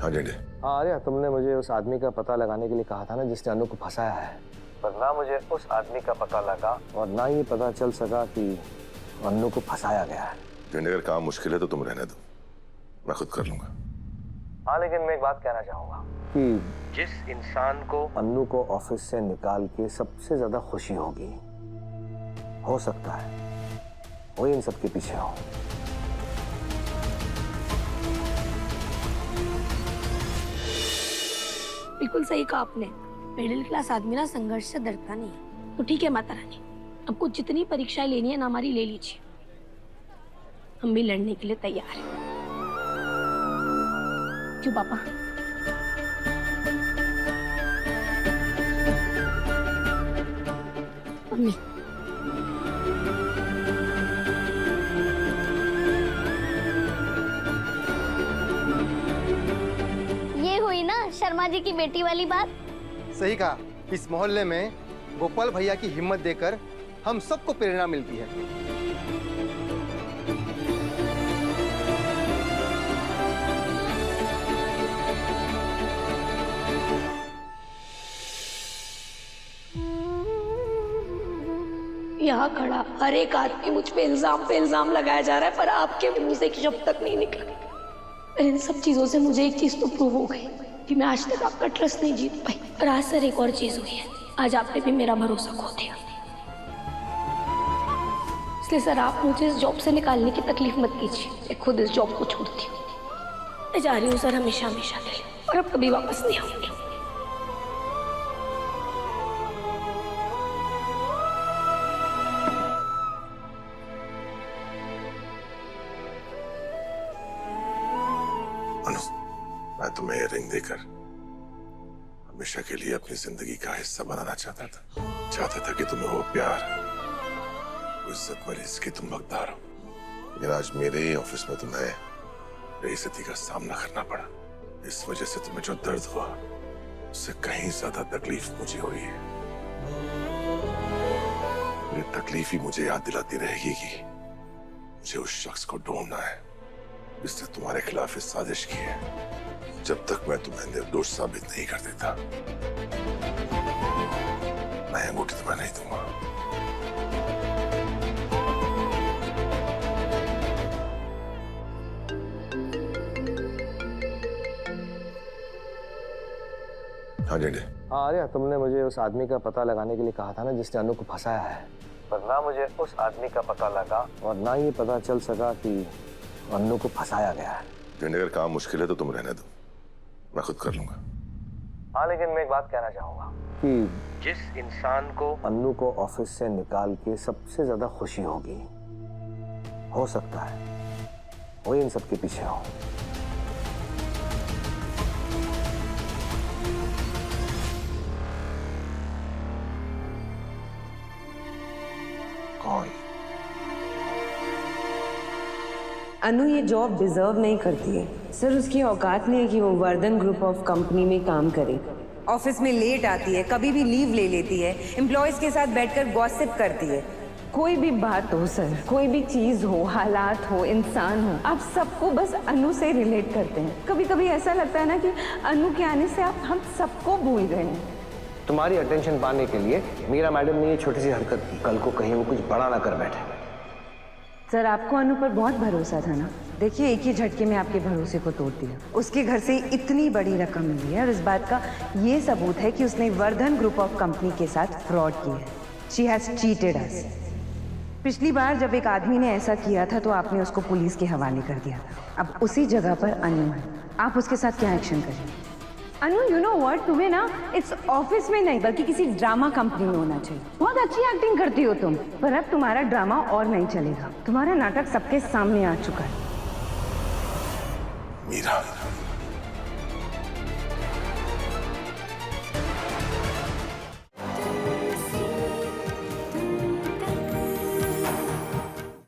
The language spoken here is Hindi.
हाँ जेंडे। हाँ आर्या, तुमने मुझे उस आदमी का पता लगाने के लिए कहा था ना जिसने अनु को फंसाया है, पर ना मुझे उस आदमी का पता लगा और ना ये पता चल सका कि अनु को फंसाया गया है। जेंडे, अगर काम मुश्किल है तो तुम रहने दो, मैं खुद कर लूंगा। हाँ लेकिन मैं एक बात कहना चाहूंगा कि जिस इंसान को अनु को ऑफिस से निकाल के सबसे ज्यादा खुशी होगी, हो सकता है वही इन सब के पीछे हो। बिल्कुल सही कहा आपने। मिडिल क्लास आदमी ना संघर्ष से डरता नहीं है। तो ठीक है माता रानी, आपको जितनी परीक्षाएं लेनी है ना हमारी ले लीजिए, हम भी लड़ने के लिए तैयार हैं। क्यों पापा? मम्मी, ये हुई ना शर्मा जी की बेटी वाली बात। सही कहा। इस मोहल्ले में गोपाल भैया की हिम्मत देकर हम सबको प्रेरणा मिलती है। यहाँ खड़ा हर एक आदमी मुझ पे इल्जाम लगाया जा रहा है, पर आपके मुंह से एक शब्द तक नहीं निकला। पर इन सब चीजों से मुझे एक चीज तो प्रूव हो गई कि मैं आज तक आपका ट्रस्ट नहीं जीत पाई। और आज सर एक और चीज हुई है, आज आपने भी मेरा भरोसा खो दिया। इसलिए सर आप मुझे इस जॉब से निकालने की तकलीफ मत कीजिए, मैं खुद इस जॉब को छोड़ती हूँ। मैं जा रही हूँ सर, हमेशा हमेशा के लिए, और अब कभी वापस नहीं आऊंगी। अनु, मैं तुम्हें ये रिंग देकर हमेशा के लिए अपनी जिंदगी का हिस्सा बनाना चाहता था कि तुम्हें वो प्यार, वो इज्जत मिले जिसकी तुम हकदार हो। लेकिन आज मेरे ही ऑफिस में तुम्हें बेइज्जती का सामना करना पड़ा। इस वजह से तुम्हें जो दर्द हुआ उससे कहीं ज्यादा तकलीफ मुझे हुई है। ये तकलीफ ही मुझे याद दिलाती रहेगी कि मुझे उस शख्स को ढूंढना है जिसने तुम्हारे खिलाफ इस साजिश की है। जब तक मैं तुम्हें निर्दोष साबित नहीं कर देता, मैं अंगूठी तुम्हें नहीं दूंगा। हाँ जेंडे। हाँ आर्या, तुमने मुझे उस आदमी का पता लगाने के लिए कहा था ना जिसने अनु को फंसाया है, पर ना मुझे उस आदमी का पता लगा और ना ये पता चल सका कि अनु को फंसाया गया है। जेंडे, अगर काम मुश्किल है तो तुम रहने दो, मैं खुद कर लूंगा। हाँ लेकिन मैं एक बात कहना चाहूंगा कि जिस इंसान को अनु को ऑफिस से निकाल के सबसे ज्यादा खुशी होगी, हो सकता है वही इन सब के पीछे हो। कौन? अनु ये जॉब डिजर्व नहीं करती है सर। उसकी औकात नहीं है कि वो वर्धन ग्रुप ऑफ कंपनी में काम करे। ऑफिस में लेट आती है, कभी भी लीव ले लेती है, एम्प्लॉयज के साथ बैठकर गॉसिप करती है। कोई भी बात हो सर, कोई भी चीज हो, हालात हो, इंसान हो, आप सबको बस अनु से रिलेट करते हैं। कभी कभी ऐसा लगता है ना कि अनु के आने से आप हम सबको भूल गए हैं। तुम्हारी अटेंशन पाने के लिए मीरा मैडम ने ये छोटी सी हरकत की, कल को कहीं वो कुछ बड़ा ना कर बैठे। सर आपको अनु पर बहुत भरोसा था ना। देखिए एक ही झटके में आपके भरोसे को तोड़ दिया। उसके घर से इतनी बड़ी रकम मिली है और इस बात का ये सबूत है कि उसने वर्धन ग्रुप ऑफ कंपनी के साथ फ्रॉड किया है। शी हैज चीटेड अस। पिछली बार जब एक आदमी ने ऐसा किया था तो आपने उसको पुलिस के हवाले कर दिया था। अब उसी जगह पर अनु है, आप उसके साथ क्या एक्शन करेंगे? अनु यू नो व्हाट, तुम्हें ना इट्स ऑफिस में नहीं बल्कि किसी ड्रामा कंपनी में होना चाहिए। बहुत अच्छी एक्टिंग करती हो तुम, पर अब तुम्हारा ड्रामा और नहीं चलेगा। तुम्हारा नाटक सबके सामने आ चुका है। मीरा।